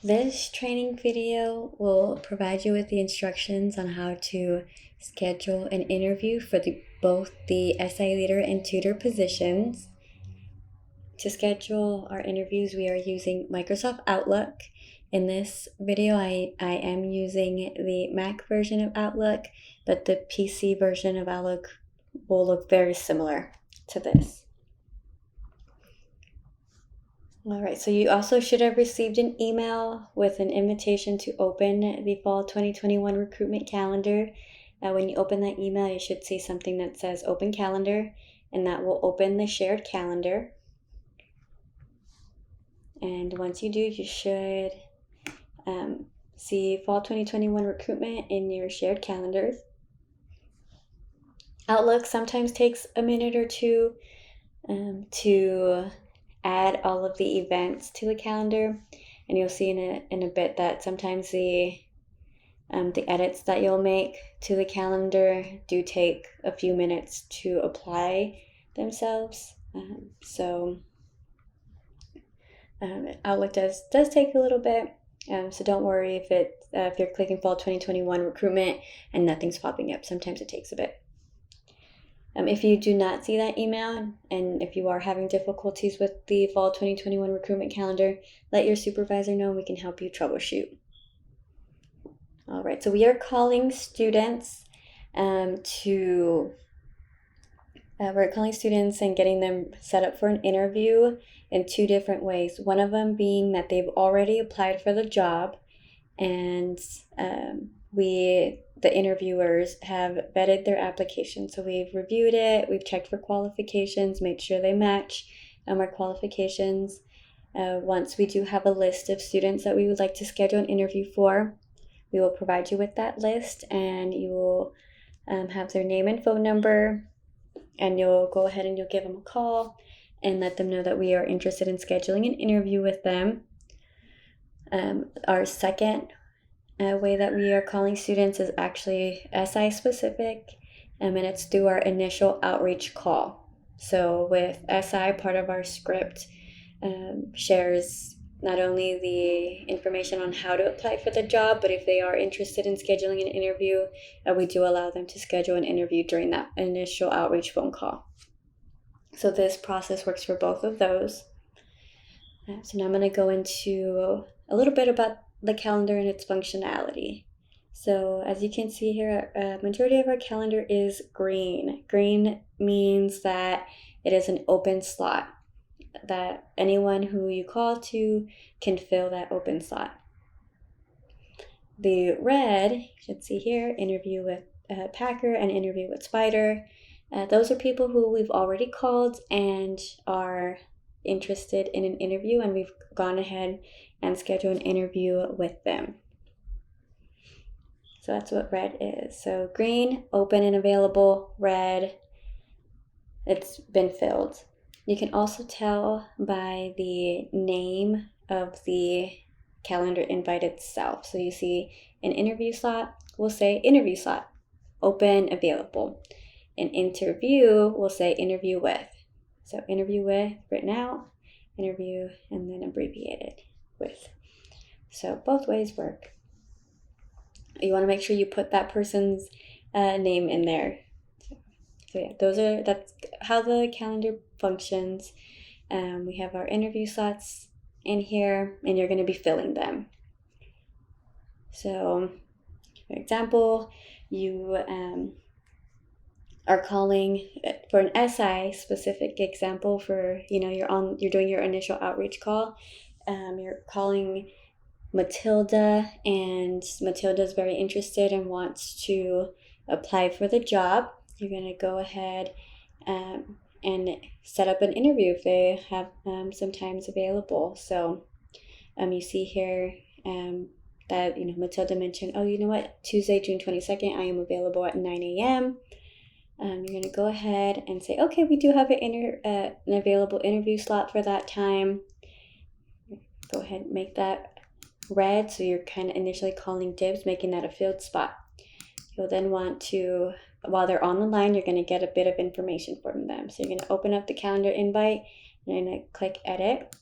This training video will provide you with the instructions on how to schedule an interview for both the SI leader and tutor positions. To schedule our interviews, we are using Microsoft Outlook. In this video, I am using the Mac version of Outlook, but the PC version of Outlook will look very similar to this. All right, so you also should have received an email with an invitation to open the Fall 2021 recruitment calendar. When you open that email, you should see something that says Open Calendar, and that will open the shared calendar. And once you do, you should see Fall 2021 recruitment in your shared calendars. Outlook sometimes takes a minute or two to add all of the events to the calendar, and you'll see in a bit that sometimes the edits that you'll make to the calendar do take a few minutes to apply themselves. Outlook does take a little bit, so don't worry if you're clicking Fall 2021 recruitment and nothing's popping up. Sometimes it takes a bit. If you do not see that email, and if you are having difficulties with the Fall 2021 recruitment calendar, let your supervisor know and we can help you troubleshoot. All right, so we are calling students we're calling students and getting them set up for an interview in two different ways. One of them being that they've already applied for the job, and the interviewers have vetted their application. So we've reviewed it, we've checked for qualifications, made sure they match our qualifications. Once we do have a list of students that we would like to schedule an interview for, we will provide you with that list, and you will have their name and phone number, and you'll go ahead and you'll give them a call and let them know that we are interested in scheduling an interview with them. Our second way that we are calling students is actually SI specific, and it's through our initial outreach call. So with SI, part of our script shares not only the information on how to apply for the job, but if they are interested in scheduling an interview, we do allow them to schedule an interview during that initial outreach phone call. So this process works for both of those. So now I'm going to go into a little bit about the calendar and its functionality. So as you can see here, majority of our calendar is green. Green means that it is an open slot, that anyone who you call to can fill that open slot. The red, you should see here, interview with Packer and interview with Spider. Those are people who we've already called and are interested in an interview, and we've gone ahead and scheduled an interview with them. So that's what red is. So green, open and available. Red, it's been filled. You can also tell by the name of the calendar invite itself. So you see an interview slot, we'll say interview slot, open, available. An interview, we'll say interview with. So interview with, written out, interview, and then abbreviated with. So both ways work. You want to make sure you put that person's name in there. So yeah, that's how the calendar functions. We have our interview slots in here, and you're going to be filling them. So, for example, you are calling for an SI specific example for, you're doing your initial outreach call. You're calling Matilda, and Matilda is very interested and wants to apply for the job. You're going to go ahead and set up an interview if they have some times available. So you see here that Matilda mentioned, Tuesday, June 22nd, I am available at 9 a.m. You're going to go ahead and say, okay, we do have an available interview slot for that time. Go ahead and make that red, so you're kind of initially calling dibs, making that a filled spot. You'll then want to, while they're on the line, you're going to get a bit of information from them. So you're going to open up the calendar invite, and you're going to click edit.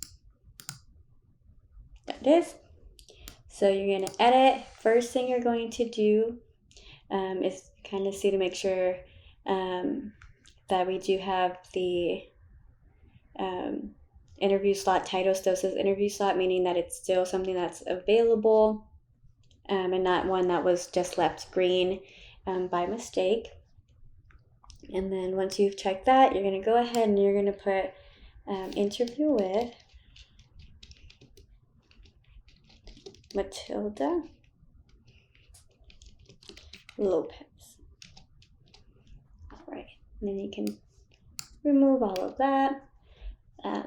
That is. So you're going to edit. First thing you're going to do is kind of see to make sure that we do have the interview slot title still says interview slot, meaning that it's still something that's available and not one that was just left green by mistake. And then once you've checked that, you're going to go ahead and you're going to put interview with Matilda Lopez. All right, and then you can remove all of that.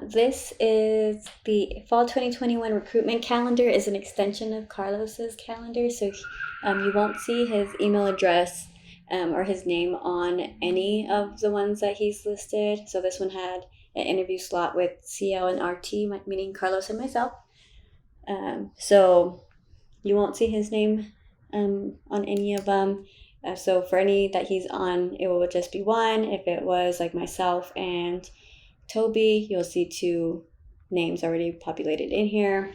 This is the Fall 2021 recruitment calendar is an extension of Carlos's calendar, so you won't see his email address or his name on any of the ones that he's listed. So this one had an interview slot with CL and RT, meaning Carlos and myself. So you won't see his name on any of them. So for any that he's on, it will just be one. If it was like myself and Toby, you'll see 2 names already populated in here.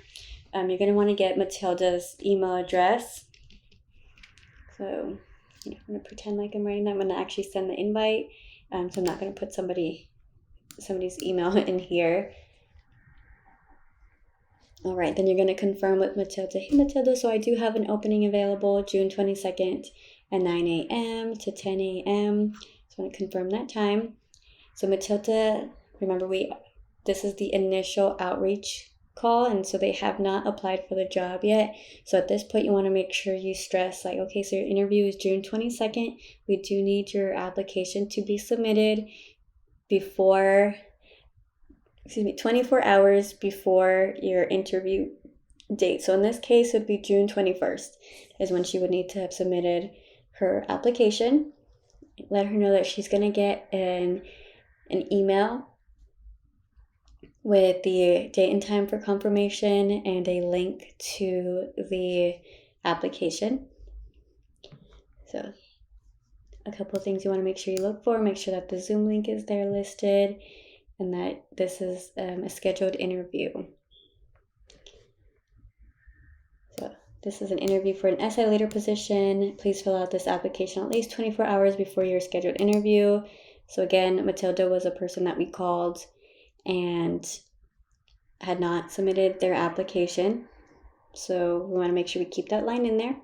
You're going to want to get Matilda's email address. So I'm going to pretend like I'm writing that. I'm going to actually send the invite. So I'm not going to put somebody's email in here. All right, then you're going to confirm with Matilda. Hey, Matilda, so I do have an opening available June 22nd at 9 a.m. to 10 a.m. So I'm going to confirm that time. So Matilda, remember this is the initial outreach call, and so they have not applied for the job yet. So at this point, you want to make sure you stress like, okay, so your interview is June 22nd. We do need your application to be submitted before 24 hours before your interview date. So in this case, it would be June 21st is when she would need to have submitted her application. Let her know that she's going to get an email with the date and time for confirmation and a link to the application. So a couple of things you want to make sure you look for. Make sure that the Zoom link is there listed and that this is a scheduled interview. So this is an interview for an SI leader position. Please fill out this application at least 24 hours before your scheduled interview. So again, Matilda was a person that we called and had not submitted their application. So we want to make sure we keep that line in there.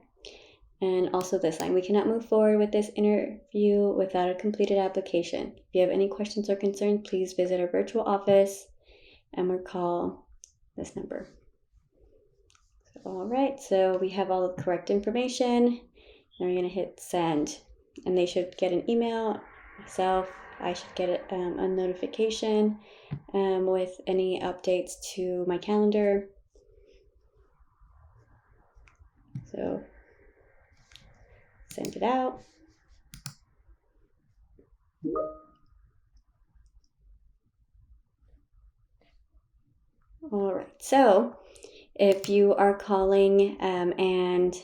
And also this line, we cannot move forward with this interview without a completed application. If you have any questions or concerns, please visit our virtual office and or call this number. So, all right, so we have all the correct information. Now we're gonna hit send and they should get an email. Myself, I should get a notification with any updates to my calendar. So send it out. All right, so if you are calling and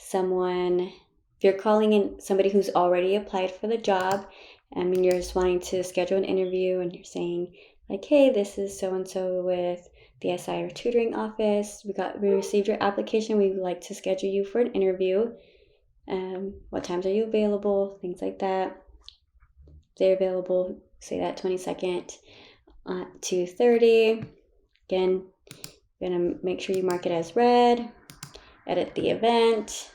if you're calling in somebody who's already applied for the job and you're just wanting to schedule an interview and you're saying like, hey, this is so-and-so with the SI or tutoring office. We received your application. We would like to schedule you for an interview. What times are you available? Things like that. If they're available, say that 22nd at 2:30. Again, you're gonna make sure you mark it as read. Edit the event.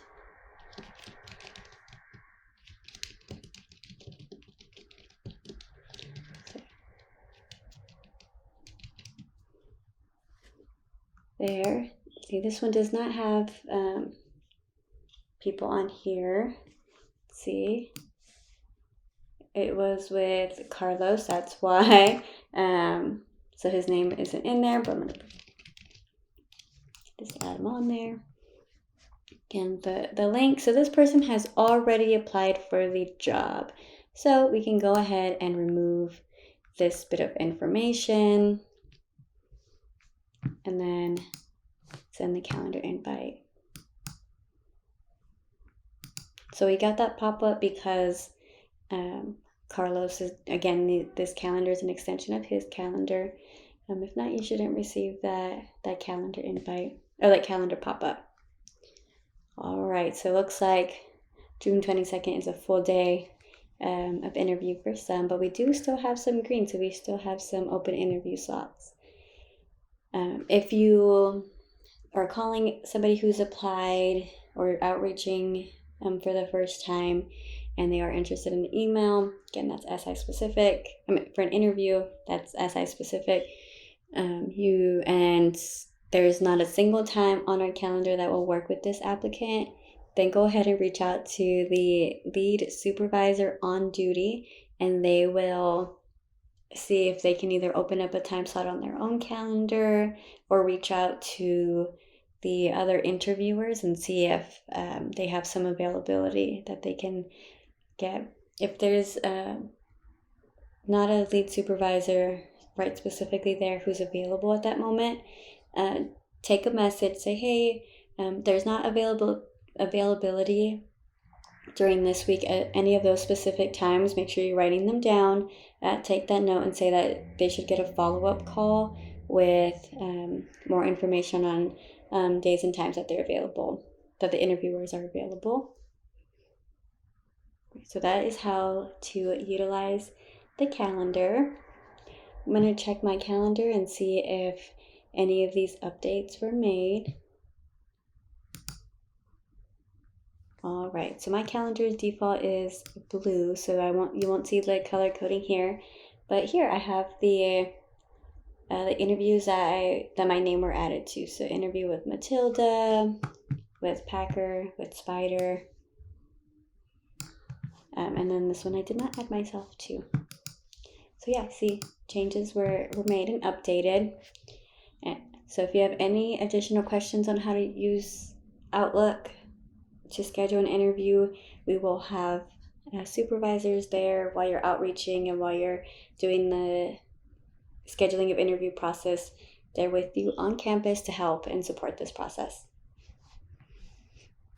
There. See, this one does not have people on here. Let's see. It was with Carlos, that's why. So his name isn't in there, but I'm going to just add him on there. Again, the link. So this person has already applied for the job. So we can go ahead and remove this bit of information and then send the calendar invite. So we got that pop-up because Carlos is, again, this calendar is an extension of his calendar. If not, you shouldn't receive that calendar invite. or like calendar pop up. All right, so it looks like June 22nd is a full day of interview for some, but we do still have some green, so we still have some open interview slots. If you are calling somebody who's applied or outreaching for the first time and they are interested in the email, again, that's SI specific. For an interview, that's SI specific. And there's not a single time on our calendar that will work with this applicant, then go ahead and reach out to the lead supervisor on duty, and they will see if they can either open up a time slot on their own calendar or reach out to the other interviewers and see if they have some availability that they can get. If there's not a lead supervisor right specifically there who's available at that moment, take a message, say, hey, there's not availability during this week at any of those specific times. Make sure you're writing them down. Take that note and say that they should get a follow-up call with more information on days and times that they're available, that the interviewers are available. So that is how to utilize the calendar. I'm going to check my calendar and see if any of these updates were made. All right, so my calendar's default is blue, so you won't see the color coding here, but here I have the interviews that my name were added to. So interview with Matilda, with Packer, with Spider, and then this one I did not add myself to. So yeah, see, changes were made and updated. And so if you have any additional questions on how to use Outlook to schedule an interview, we will have supervisors there while you're outreaching and while you're doing the scheduling of interview process. They're with you on campus to help and support this process.